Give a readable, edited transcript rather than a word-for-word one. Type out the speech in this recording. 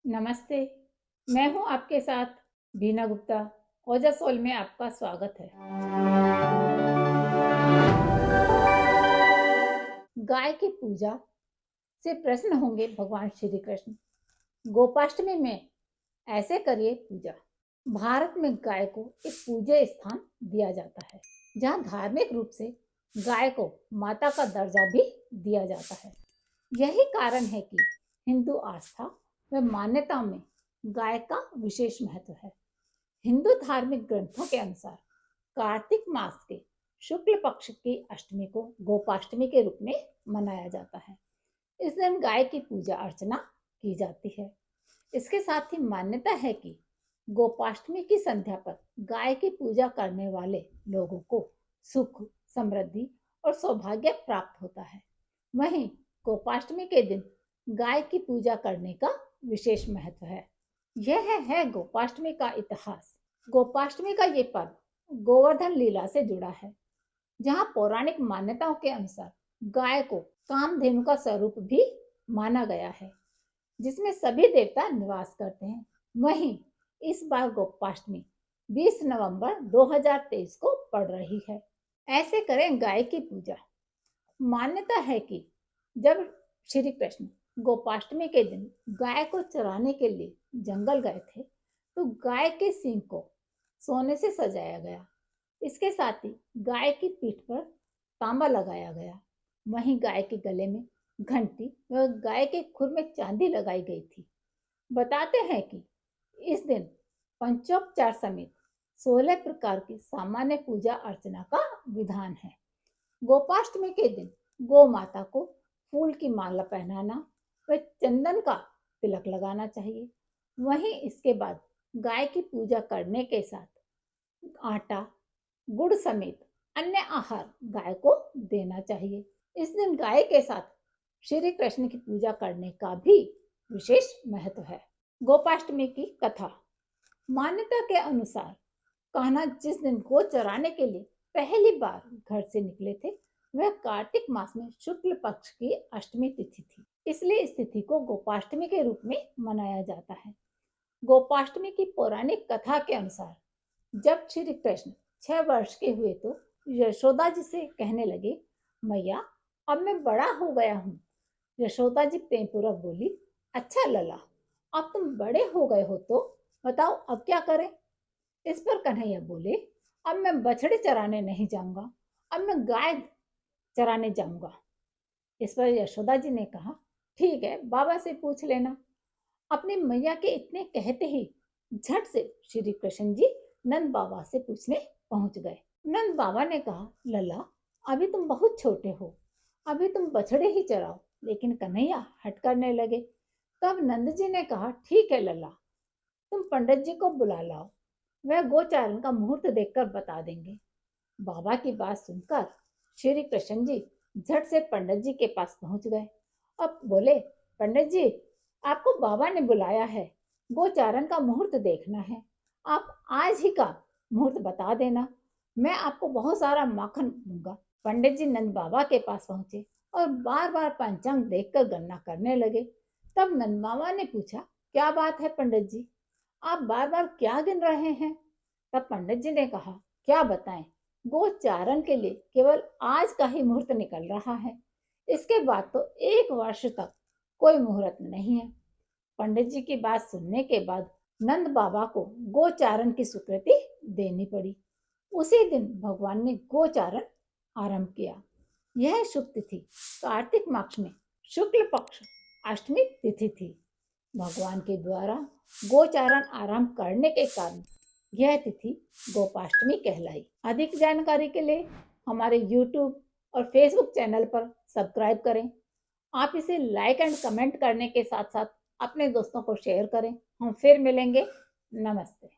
नमस्ते, मैं हूँ आपके साथ बीना गुप्ता। ओजस सोल में आपका स्वागत है। गाय की पूजा से प्रसन्न होंगे भगवान श्री कृष्ण। गोपाष्टमी में ऐसे करिए पूजा। भारत में गाय को एक पूज्य स्थान दिया जाता है, जहाँ धार्मिक रूप से गाय को माता का दर्जा भी दिया जाता है। यही कारण है कि हिंदू आस्था व मान्यता में गाय का विशेष महत्व है। हिंदू धार्मिक ग्रंथों के अनुसार कार्तिक मास के शुक्ल पक्ष की अष्टमी को गोपाष्टमी के रूप में मनाया जाता है। इस दिन गाय की पूजा अर्चना की जाती है। इसके साथ ही मान्यता है कि गोपाष्टमी की संध्या पर गाय की पूजा करने वाले लोगों को सुख, समृद्धि और सौभाग्य प्राप्त होता है। वहीं गोपाष्टमी के दिन गाय की पूजा करने का विशेष महत्व है। यह है गोपाष्टमी का इतिहास। गोपाष्टमी का ये पर्व गोवर्धन लीला से जुड़ा है, जहाँ पौराणिक मान्यताओं के अनुसार गाय को कामधेनु का स्वरूप भी माना गया है, जिसमें सभी देवता निवास करते हैं। वहीं इस बार गोपाष्टमी 20 नवंबर 2023 को पड़ रही है। ऐसे करें गाय की पूजा। मान्यता है कि जब श्री कृष्ण गोपाष्टमी के दिन गाय को चराने के लिए जंगल गए थे, तो गाय के सींग को सोने से सजाया गया। इसके साथ ही गाय की पीठ पर तांबा लगाया गया। वहीं गाय के गले में घंटी व गाय के खुर में चांदी लगाई गई थी। बताते हैं कि इस दिन पंचोपचार समेत 16 प्रकार की सामान्य पूजा अर्चना का विधान है। गोपाष्टमी के दिन गौ माता को फूल की माला पहनाना व चंदन का तिलक लगाना चाहिए। वहीं इसके बाद गाय की पूजा करने के साथ आटा, गुड़ समेत अन्य आहार गाय को देना चाहिए। इस दिन गाय के साथ श्री कृष्ण की पूजा करने का भी विशेष महत्व है। गोपाष्टमी की कथा। मान्यता के अनुसार कान्हा जिस दिन गो चराने के लिए पहली बार घर से निकले थे, वह कार्तिक मास में शुक्ल पक्ष की अष्टमी तिथि थी। इसलिए इस तिथि को गोपाष्टमी के रूप में मनाया जाता है। गोपाष्टमी की पौराणिक कथा के अनुसार जब श्री कृष्ण 6 वर्ष के हुए तो यशोदा जी से कहने लगे, मैया अब मैं बड़ा हो गया हूँ। यशोदा जी प्रेम पूर्वक बोली, अच्छा लला, अब तुम बड़े हो गए हो तो बताओ अब क्या करें। इस पर कन्हैया बोले, अब मैं बछड़े चराने नहीं जाऊंगा, अब मैं गाय चराने जाऊंगा। इस पर यशोदा जी ने कहा, ठीक है, बाबा से पूछ लेना। अपनी मैया के इतने कहते ही झट से श्री कृष्ण जी नंद बाबा से पूछने पहुंच गए। नंद बाबा ने कहा, लला अभी तुम बहुत छोटे हो, अभी तुम बछड़े ही चराओ। लेकिन कन्हैया हट करने लगे। तब नंद जी ने कहा, ठीक है लला, तुम पंडित जी को बुला लाओ, वह गोचारण का मुहूर्त देखकर बता देंगे। बाबा की बात सुनकर श्री कृष्ण जी झट से पंडित जी के पास पहुंच गए। अब बोले, पंडित जी आपको बाबा ने बुलाया है, गोचारण का मुहूर्त देखना है, आप आज ही का मुहूर्त बता देना, मैं आपको बहुत सारा माखन दूंगा। पंडित जी नंद बाबा के पास पहुंचे और बार बार पंचांग देखकर गणना करने लगे। तब नंद बाबा ने पूछा, क्या बात है पंडित जी, आप बार बार क्या गिन रहे हैं। तब पंडित जी ने कहा, क्या बताएं, गोचारण के लिए केवल आज का ही मुहूर्त निकल रहा है, इसके बाद तो 1 वर्ष तक कोई मुहूर्त नहीं है। पंडित जी की बात सुनने के बाद नंद बाबा को गोचारण की स्वीकृति देनी पड़ी। उसी दिन भगवान ने गोचारण आरंभ किया। यह शुभ तिथि कार्तिक मास में शुक्ल पक्ष अष्टमी तिथि थी। भगवान के द्वारा गोचारण आरंभ करने के कारण यह तिथि गोपाष्टमी कहलाई। अधिक जानकारी के लिए हमारे YouTube और Facebook चैनल पर सब्सक्राइब करें। आप इसे लाइक एंड कमेंट करने के साथ साथ अपने दोस्तों को शेयर करें। हम फिर मिलेंगे। नमस्ते।